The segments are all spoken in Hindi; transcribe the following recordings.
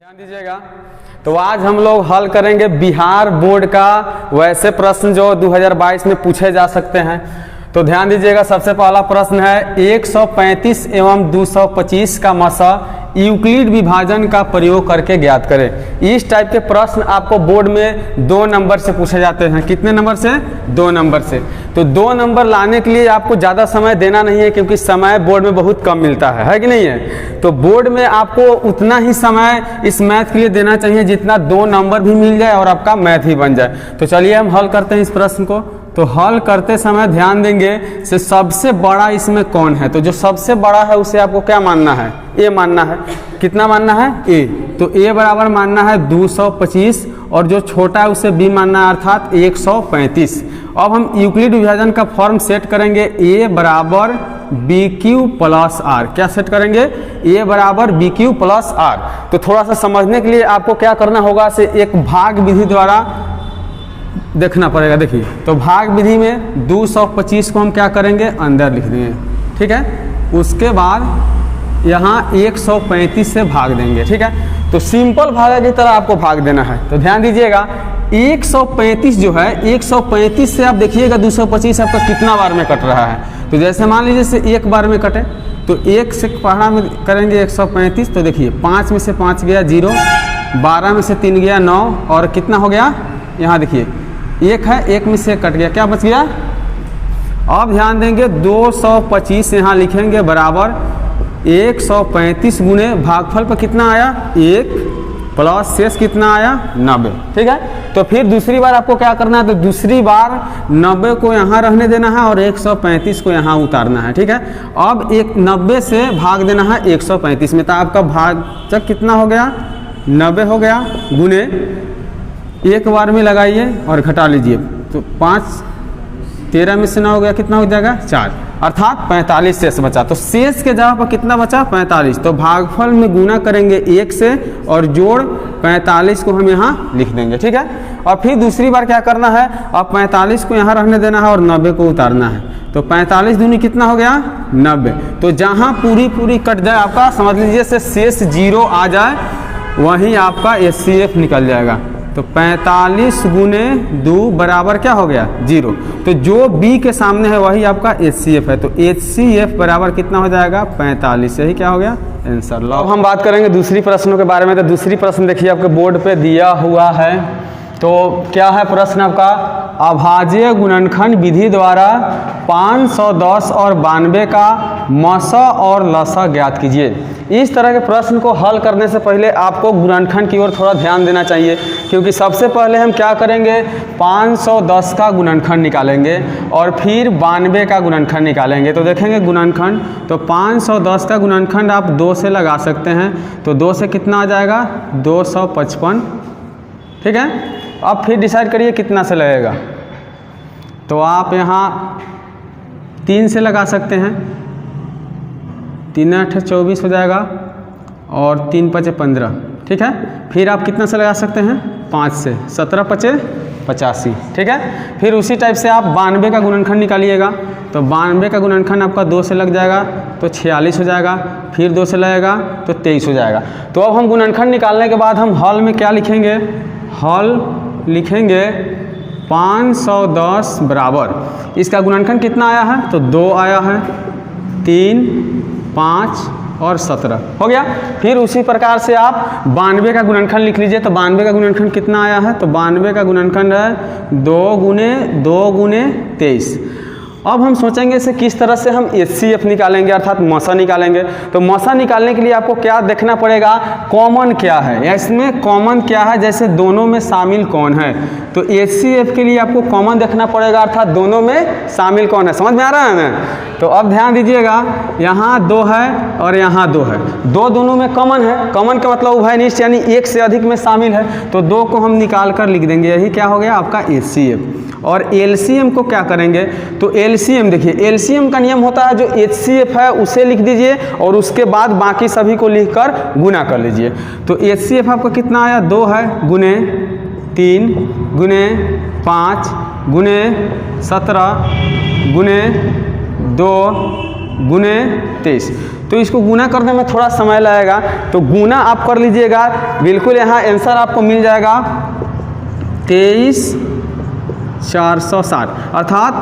ध्यान दीजिएगा। तो आज हम लोग हल करेंगे बिहार बोर्ड का वैसे प्रश्न जो 2022 में पूछे जा सकते हैं। तो ध्यान दीजिएगा, सबसे पहला प्रश्न है 135 एवं 225 का मसा यूक्लिड विभाजन का प्रयोग करके ज्ञात करें। इस टाइप के प्रश्न आपको बोर्ड में 2 नंबर से पूछे जाते हैं। कितने नंबर से? 2 नंबर से। तो 2 नंबर लाने के लिए आपको ज़्यादा समय देना नहीं है, क्योंकि समय बोर्ड में बहुत कम मिलता है कि नहीं है। तो बोर्ड में आपको उतना ही समय इस मैथ के लिए देना चाहिए जितना 2 नंबर भी मिल जाए और आपका मैथ ही बन जाए। तो चलिए हम हल करते हैं इस प्रश्न को। तो हल करते समय ध्यान देंगे से सबसे बड़ा इसमें कौन है। तो जो सबसे बड़ा है उसे आपको क्या मानना है? ए मानना है। कितना मानना है? ए। तो ए बराबर मानना है 225 और जो छोटा है उसे बी मानना है, अर्थात 135। अब हम यूक्लिड विभाजन का फॉर्म सेट करेंगे। ए बराबर बी क्यू प्लस आर। क्या सेट करेंगे? ए बराबर बी क्यू प्लस आर। तो थोड़ा सा समझने के लिए आपको क्या करना होगा से एक भाग विधि द्वारा देखना पड़ेगा। देखिए, तो भाग विधि में 225 को हम क्या करेंगे? अंदर लिख देंगे, ठीक है। उसके बाद यहाँ 135 से भाग देंगे, ठीक है। तो सिंपल भागा की तरह आपको भाग देना है। तो ध्यान दीजिएगा, 135 जो है 135 से आप देखिएगा 225 आपका कितना बार में कट रहा है। तो जैसे मान लीजिए से एक बार में कटे, तो 1 से पहाड़ा में करेंगे 135। तो देखिए 5 में से 5 गया 0, 12 में से 3 गया 9, और कितना हो गया? यहाँ देखिए 1 है, 1 में से कट गया, क्या बच गया? अब ध्यान देंगे 225 यहाँ लिखेंगे बराबर 135 गुने भागफल पर कितना आया? 1 प्लस शेष कितना आया? 90, ठीक है। तो फिर दूसरी बार आपको क्या करना है? तो दूसरी बार 90 को यहाँ रहने देना है और 135 को यहाँ उतारना है, ठीक है। अब 90 से भाग देना है 135 में। तो आपका भाजक कितना हो गया? 90 हो गया, गुने एक बार में लगाइए और घटा लीजिए। तो 5 13 में से 9 हो गया, कितना हो जाएगा? 4, अर्थात 45 शेष बचा। तो शेष के जगह पर कितना बचा? 45। तो भागफल में गुना करेंगे 1 से और जोड़ 45 को हम यहाँ लिख देंगे, ठीक है। और फिर दूसरी बार क्या करना है? अब 45 को यहाँ रहने देना है और 90 को उतारना है। तो 45 दूनी कितना हो गया? 90। तो जहाँ पूरी कट जाए आपका, समझ लीजिए से शेष 0 आ जाए, वहीं आपका HCF निकल जाएगा। तो 45 गुने 2 बराबर क्या हो गया? 0। तो जो B के सामने है वही आपका HCF है। तो HCF बराबर कितना हो जाएगा? 45। से ही क्या हो गया? आंसर। लो अब हम बात करेंगे दूसरी प्रश्नों के बारे में। तो दूसरी प्रश्न देखिए आपके बोर्ड पे दिया हुआ है। तो क्या है प्रश्न आपका? अभाज्य गुणनखंड विधि द्वारा 510 और 92 का मसा और लसा ज्ञात कीजिए। इस तरह के प्रश्न को हल करने से पहले आपको गुणनखंड की ओर थोड़ा ध्यान देना चाहिए, क्योंकि सबसे पहले हम क्या करेंगे? 510 का गुणनखंड निकालेंगे और फिर 92 का गुणनखंड निकालेंगे। तो देखेंगे गुणनखंड, तो 510 का गुणनखंड आप 2 से लगा सकते हैं। तो 2 से कितना आ जाएगा? 255, ठीक है। अब फिर डिसाइड करिए कितना से लगेगा। तो आप यहाँ 3 से लगा सकते हैं, 3 8 24 हो जाएगा और 3 5 15, ठीक है। फिर आप कितना से लगा सकते हैं? 5 से, 17 5 85, ठीक है। फिर उसी टाइप से आप 92 का गुणनखंड निकालिएगा। तो 92 का गुणनखंड आपका 2 से लग जाएगा तो 46 हो जाएगा, फिर 2 से लगेगा तो 23 हो जाएगा। तो अब हम गुणनखंड निकालने के बाद हम हल में क्या लिखेंगे? हल लिखेंगे 510 बराबर, इसका गुणनखंड कितना आया है? तो 2 आया है, 3 5 और 17 हो गया। फिर उसी प्रकार से आप 92 का गुणनखंड लिख लीजिए। तो 92 का गुणनखंड कितना आया है? तो 92 का गुणनखंड है 2 गुने 23। अब हम सोचेंगे इसे किस तरह से हम HCF निकालेंगे, अर्थात मसा निकालेंगे। तो मसा निकालने के लिए आपको क्या देखना पड़ेगा? कॉमन क्या है, या इसमें कॉमन क्या है, जैसे दोनों में शामिल कौन है। तो HCF के लिए आपको कॉमन देखना पड़ेगा, अर्थात दोनों में शामिल कौन है। समझ में आ रहा है ना? तो अब ध्यान दीजिएगा, यहाँ 2 है और यहाँ 2 है, दोनों में कॉमन है। कॉमन का मतलब उभयनिष्ठ, यानी एक से अधिक में शामिल है। तो 2 को हम निकाल कर लिख देंगे, यही क्या हो गया आपका HCF। और LCM को क्या करेंगे? तो LCM देखिए, LCM का नियम होता है जो HCF है उसे लिख दीजिए और उसके बाद बाकी सभी को लिखकर गुना कर लीजिए। तो HCF आपका कितना आया? 2 है, गुने 3 गुने 5 गुने 17 गुने 2 गुने 23। तो इसको गुना करने में थोड़ा समय लगेगा, तो गुना आप कर लीजिएगा, बिल्कुल यहाँ आंसर आपको मिल जाएगा 23,460 अर्थात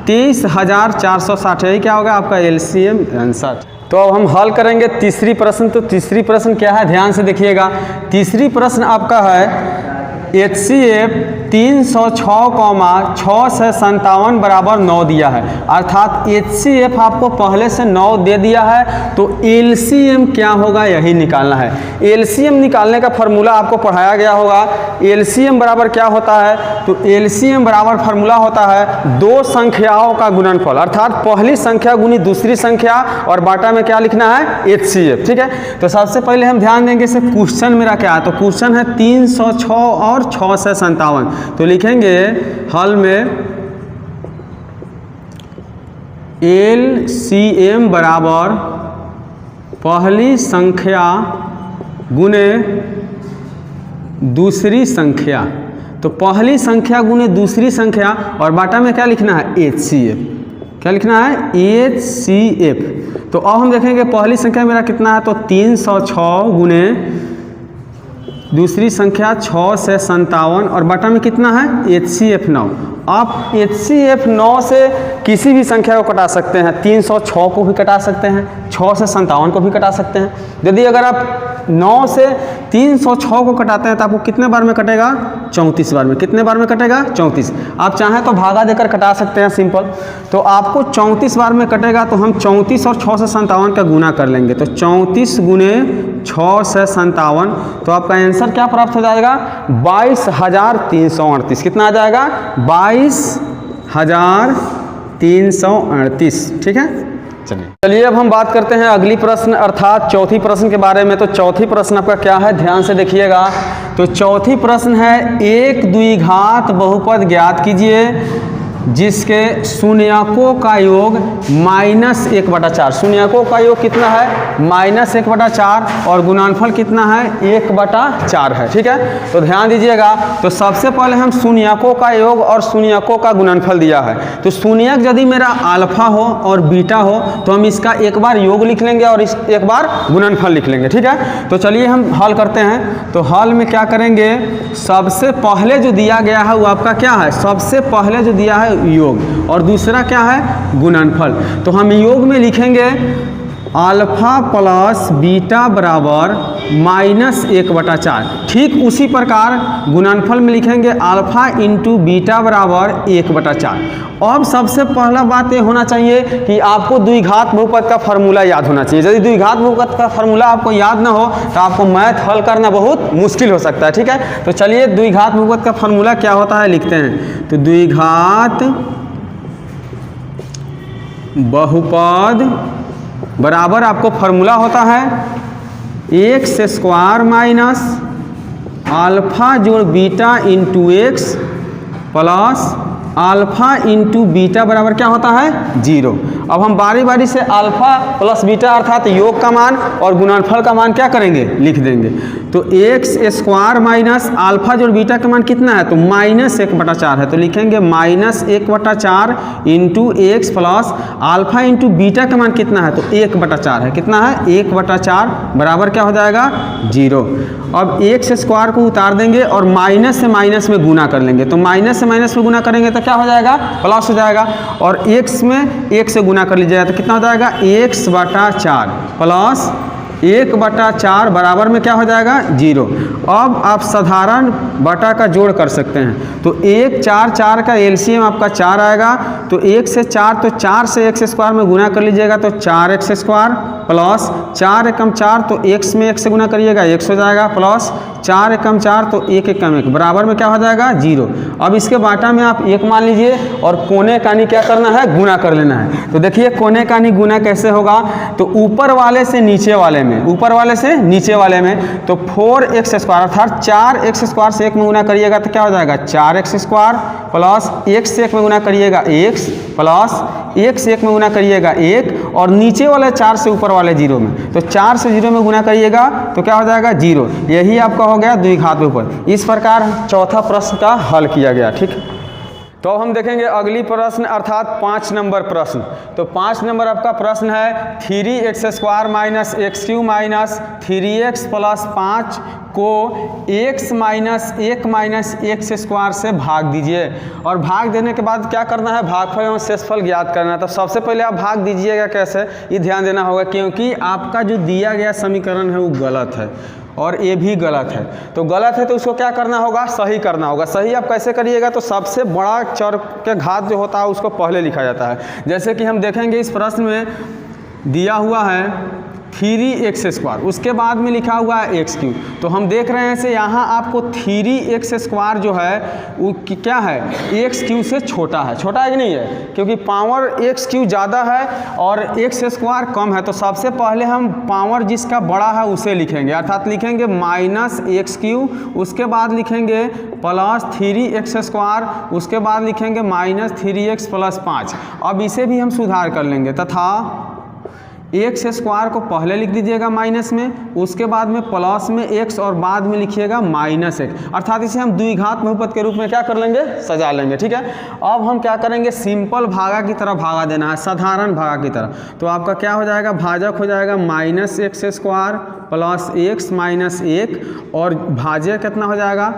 23,460। यही क्या होगा आपका एलसीएम आंसर। तो अब हम हल करेंगे तीसरी प्रश्न। तो तीसरी प्रश्न क्या है, ध्यान से देखिएगा। तीसरी प्रश्न आपका है HCF 306,6 से 57 बराबर 9 दिया है, अर्थात HCF आपको पहले से 9 दे दिया है, तो LCM क्या होगा यही निकालना है। LCM निकालने का फॉर्मूला आपको पढ़ाया गया होगा। LCM बराबर क्या होता है, तो LCM बराबर फार्मूला होता है दो संख्याओं का गुणनफल, अर्थात पहली संख्या गुनी दूसरी संख्या और बाटा में क्या लिखना है, HCF। ठीक है, तो सबसे पहले हम ध्यान देंगे इसे क्वेश्चन मेरा क्या है, तो क्वेश्चन है 306 और 6 से 57। तो लिखेंगे हल में LCM बराबर पहली संख्या गुने दूसरी संख्या, तो पहली संख्या गुने दूसरी संख्या और बाटा में क्या लिखना है, HCF। क्या लिखना है, HCF। तो अब हम देखेंगे पहली संख्या मेरा कितना है, तो 306 गुने दूसरी संख्या 6 से 57 और बटा में कितना है, HCF 9। आप HCF 9 से किसी भी संख्या को कटा सकते हैं, 306 को भी कटा सकते हैं, 6 से 57 को भी कटा सकते हैं। यदि अगर आप 9 से 306 को कटाते हैं तो आपको कितने बार में कटेगा, 34 बार में। कितने बार में कटेगा, 34। आप चाहें तो भागा देकर कटा सकते हैं, सिंपल। तो आपको 34 बार में कटेगा, तो हम 34 और 6 से 57 का गुना कर लेंगे, तो 34 गुने 6 से 57, तो आपका आंसर क्या प्राप्त हो जाएगा, 22,338। कितना आ जाएगा, 22,338। ठीक है, चलिए अब हम बात करते हैं अगली प्रश्न अर्थात चौथी प्रश्न के बारे में। तो चौथी प्रश्न आपका क्या है, ध्यान से देखिएगा। तो चौथी प्रश्न है एक द्विघात बहुपद ज्ञात कीजिए जिसके शून्यकों का योग -1/4। शून्यकों का योग कितना है, -1/4 और गुणनफल कितना है, 1/4 है। ठीक है, तो ध्यान दीजिएगा। तो सबसे पहले हम शून्यकों का योग और शून्यकों का गुणनफल दिया है। तो शून्यक यदि मेरा अल्फा हो और बीटा हो तो हम इसका एक बार योग लिख लेंगे और एक बार गुणनफल लिख लेंगे। ठीक है, तो चलिए हम हल करते हैं। तो हल में क्या करेंगे, सबसे पहले जो दिया गया है वो आपका क्या है, सबसे पहले जो दिया है योग और दूसरा क्या है, गुणनफल। तो हम योग में लिखेंगे अल्फा प्लस बीटा बराबर -1/4। ठीक उसी प्रकार गुणनफल में लिखेंगे अल्फा इंटू बीटा बराबर 1/4। अब सबसे पहला बात ये होना चाहिए कि आपको द्विघात बहुपद का फार्मूला याद होना चाहिए। यदि द्विघात बहुपद का फार्मूला आपको याद ना हो तो आपको मैथ हल करना बहुत मुश्किल हो सकता है। ठीक है, तो चलिए द्विघात बहुपद का फार्मूला क्या होता है लिखते हैं। तो द्विघात बहुपद बराबर आपको फार्मूला होता है x² माइनस अल्फा जोड़ beta into x plus alpha into beta बराबर क्या होता है, 0। अब हम बारी बारी से अल्फा प्लस बीटा अर्थात योग का मान और गुणनफल का मान क्या करेंगे, लिख देंगे। तो x² माइनस अल्फा जोड़ बीटा का मान कितना है, तो -1/4 है, तो लिखेंगे -1/4 into x plus alpha into beta का मान कितना है, तो 1/4 है। कितना है, 1/4 बराबर क्या हो जाएगा, 0। अब x² को उतार देंगे और माइनस से माइनस में गुना कर लेंगे। तो माइनस से माइनस में गुना करेंगे तो क्या हो जाएगा, प्लस हो जाएगा। और x में 1 से गुना कर लीजिएगा तो कितना हो जाएगा, x/4 प्लस 1/4 बराबर में क्या हो जाएगा, 0। अब आप साधारण बटा का जोड़ कर सकते हैं। तो 1 4 4 का एलसीएम आपका 4 आएगा। तो 1 से 4 तो 4 से x² में गुना कर लीजिएगा तो 4x² प्लस 4 एकम 4 तो x में 1 से गुना करिएगा 1 हो जाएगा प्लस 4 एकम 4 तो 1 एकम 1 बराबर में क्या हो जाएगा, 0। अब इसके बाटा में आप 1 मान लीजिए और कोने कानी क्या करना है, गुना कर लेना है। तो देखिए कोने कानी गुना कैसे होगा, तो ऊपर वाले से नीचे वाले में, ऊपर वाले से नीचे वाले में, तो 4x² अर्थात 4x² से 1 में गुना करिएगा तो क्या हो जाएगा, 4x² प्लस 1 से 1 में गुना करिएगा x प्लस 1 से 1 में गुना करिएगा 1 और नीचे वाले 4 से ऊपर वाले 0 में, तो 4 से 0 में गुना करिएगा तो क्या हो जाएगा, 0। यही आपका हो गया द्विघात बहुपद। इस प्रकार चौथा प्रश्न का हल किया गया। ठीक, तो अब हम देखेंगे अगली प्रश्न अर्थात 5 नंबर प्रश्न। तो 5 नंबर आपका प्रश्न है 3x² minus x³ minus 3x plus 5 को x माइनस 1 माइनस x² से भाग दीजिए। और भाग देने के बाद क्या करना है, भागफल एवं शेषफल ज्ञात करना है। तो सबसे पहले आप भाग दीजिएगा कैसे, ये ध्यान देना होगा, क्योंकि आपका जो दिया गया समीकरण है वो गलत है और ये भी गलत है। तो गलत है तो उसको क्या करना होगा, सही करना होगा। सही आप कैसे करिएगा, तो सबसे बड़ा चर के घात जो होता है उसको पहले लिखा जाता है। जैसे कि हम देखेंगे इस प्रश्न में दिया हुआ है 3x², उसके बाद में लिखा हुआ है x³। तो हम देख रहे हैं से यहाँ आपको 3x² जो है वो क्या है, x³ से छोटा है। छोटा है कि नहीं है, क्योंकि पावर x³ ज़्यादा है और x² कम है। तो सबसे पहले हम पावर जिसका बड़ा है उसे लिखेंगे, अर्थात लिखेंगे माइनस x³, उसके बाद लिखेंगे प्लस 3x², उसके बाद लिखेंगे माइनस 3x प्लस 5। अब इसे भी हम सुधार कर लेंगे तथा x² को पहले लिख दीजिएगा माइनस में, उसके बाद में प्लस में x और बाद में लिखिएगा माइनस 1, अर्थात इसे हम द्विघात बहुपद के रूप में क्या कर लेंगे, सजा लेंगे। ठीक है, अब हम क्या करेंगे, सिंपल भागा की तरह भागा देना है, साधारण भागा की तरह। तो आपका क्या हो जाएगा, भाजक हो जाएगा minus x² plus x minus 1 और भाज्य कितना हो जाएगा,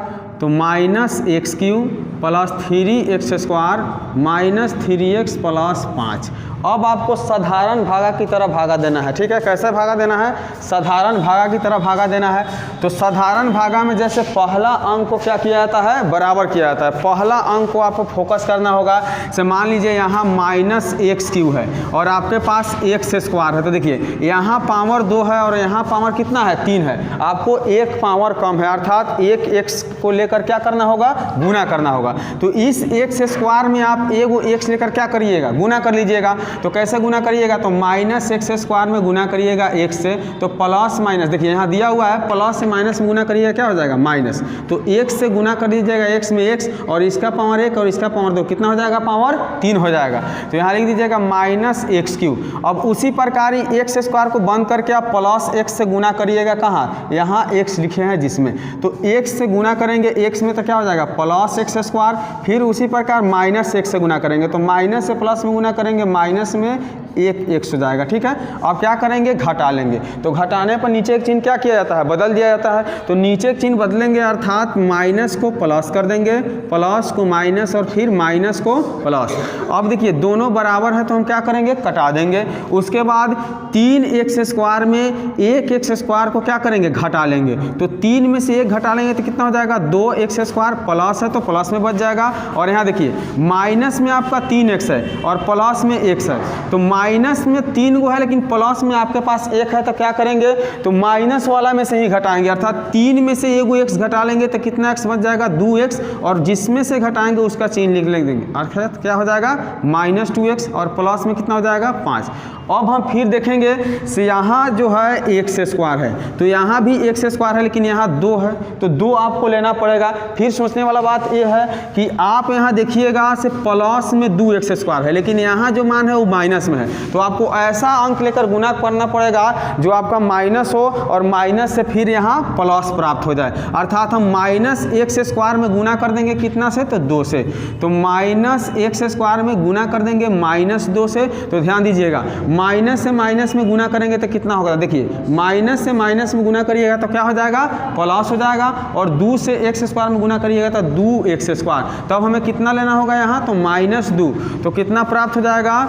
तो minus x³ plus 3x² minus 3x plus 5। अब आपको साधारण भागा की तरह भागा देना है। ठीक है, कैसे भागा देना है, साधारण भागा की तरह भागा देना है। तो साधारण भागा में जैसे पहला अंक को क्या किया जाता है, बराबर किया जाता है। पहला अंक को आपको फोकस करना होगा। से मान लीजिए यहाँ माइनस x³ है और आपके पास x² है। तो देखिए यहाँ पावर 2 है और यहाँ पावर कितना है, 3 है। आपको एक पावर कम है, अर्थात एक x को लेकर क्या करना होगा, गुना करना होगा। तो इस x² में आप एगो x लेकर क्या करिएगा, गुना कर लीजिएगा। तो कैसे गुना करिएगा, तो माइनस x² में गुना करिएगा x से, तो प्लस माइनस, देखिए यहाँ दिया हुआ है प्लस से माइनस में गुना करिएगा, क्या हो जाएगा माइनस। तो x से गुना कर दीजिएगा x में x और इसका पावर 1 और इसका पावर 2, कितना हो जाएगा, पावर 3 हो जाएगा। तो यहाँ लिख दीजिएगा माइनस x³। अब उसी प्रकार ही x² को बंद करके आप प्लस x से गुना करिएगा, कहाँ, यहाँ x लिखे हैं जिसमें। तो x से गुना करेंगे x में तो क्या हो जाएगा, प्लस x²। फिर उसी प्रकार माइनस x से गुना करेंगे, तो माइनस से प्लस में गुना करेंगे, माइनस में एक x हो जाएगा। ठीक है, अब क्या करेंगे, घटा लेंगे। तो घटाने पर नीचे एक चिन्ह क्या किया जाता है, बदल दिया जाता है। तो नीचे एक चिन्ह बदलेंगे, अर्थात माइनस को प्लस कर देंगे, प्लस को माइनस और फिर माइनस को प्लस। अब देखिए दोनों बराबर है तो हम क्या करेंगे, कटा देंगे। उसके बाद 3x² में एक x² को क्या करेंगे, घटा लेंगे। तो 3 में से 1 घटा लेंगे तो कितना हो जाएगा, 2x² प्लस है तो प्लस में बच जाएगा। और यहाँ देखिए माइनस में आपका 3x है और प्लस में x है। तो माइनस में 3 गो है लेकिन प्लस में आपके पास 1 है, तो क्या करेंगे, तो माइनस वाला में से ही घटाएंगे, अर्थात 3 में से एगो x घटा लेंगे तो कितना x बच जाएगा, 2x, और जिसमें से घटाएंगे उसका चिन्ह लिख देंगे, अर्थात क्या हो जाएगा, माइनस 2x और प्लस में कितना हो जाएगा, 5। अब हम फिर देखेंगे से यहाँ जो है x² है, तो यहाँ भी x² है लेकिन यहाँ 2 है, तो 2 आपको लेना पड़ेगा। फिर सोचने वाला बात ये है कि आप यहाँ देखिएगा से प्लस में 2x² है लेकिन यहाँ जो मान है वो माइनस में है, तो आपको ऐसा अंक लेकर गुना करना पड़ेगा जो आपका माइनस हो और माइनस से फिर यहाँ प्लस प्राप्त हो जाए। अर्थात हम माइनस x² में गुना कर देंगे कितना से, तो 2 से। तो माइनस x² में गुना कर देंगे माइनस 2 से। तो ध्यान दीजिएगा माइनस से माइनस में गुना करेंगे तो कितना होगा, देखिए माइनस से माइनस में गुना करिएगा तो क्या हो जाएगा, प्लस हो जाएगा, और 2 से x² में गुना करिएगा तो 2x²। तब हमें कितना लेना होगा यहाँ, तो माइनस 2, तो कितना प्राप्त हो जाएगा,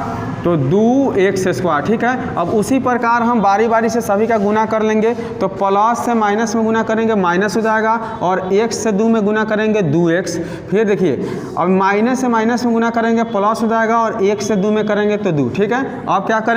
तो 2x²। ठीक है, अब उसी प्रकार हम बारी बारी से सभी का गुना कर लेंगे। तो प्लस से माइनस में गुना करेंगे माइनस हो जाएगा, और x से 2 में गुना करेंगे 2x। फिर देखिए अब माइनस से माइनस में गुना करेंगे प्लस हो जाएगा, और 1 से 2 में करेंगे तो 2। ठीक है, अब क्या करेंगे,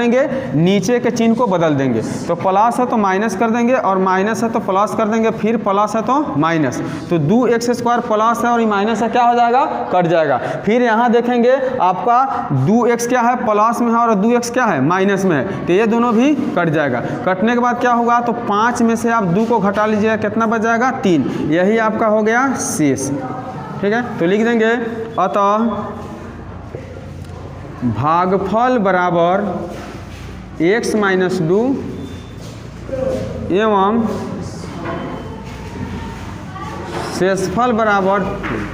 नीचे के चिन्ह को बदल देंगे। तो प्लस है तो माइनस कर देंगे, और माइनस है तो प्लस कर देंगे, फिर प्लस है तो माइनस। तो 2x² प्लस है और माइनस है, क्या हो जाएगा, कट जाएगा। फिर यहाँ देखेंगे आपका 2x क्या है, प्लस में है, और 2x क्या है, माइनस में है, तो ये दोनों भी कट जाएगा। कटने के बाद क्या होगा, तो 5 में से आप 2 को घटा लीजिएगा, कितना बच जाएगा, 3। यही आपका हो गया शेष। ठीक है, तो लिख देंगे अतः भागफल बराबर x माइनस 2 एवं शेषफल बराबर 2।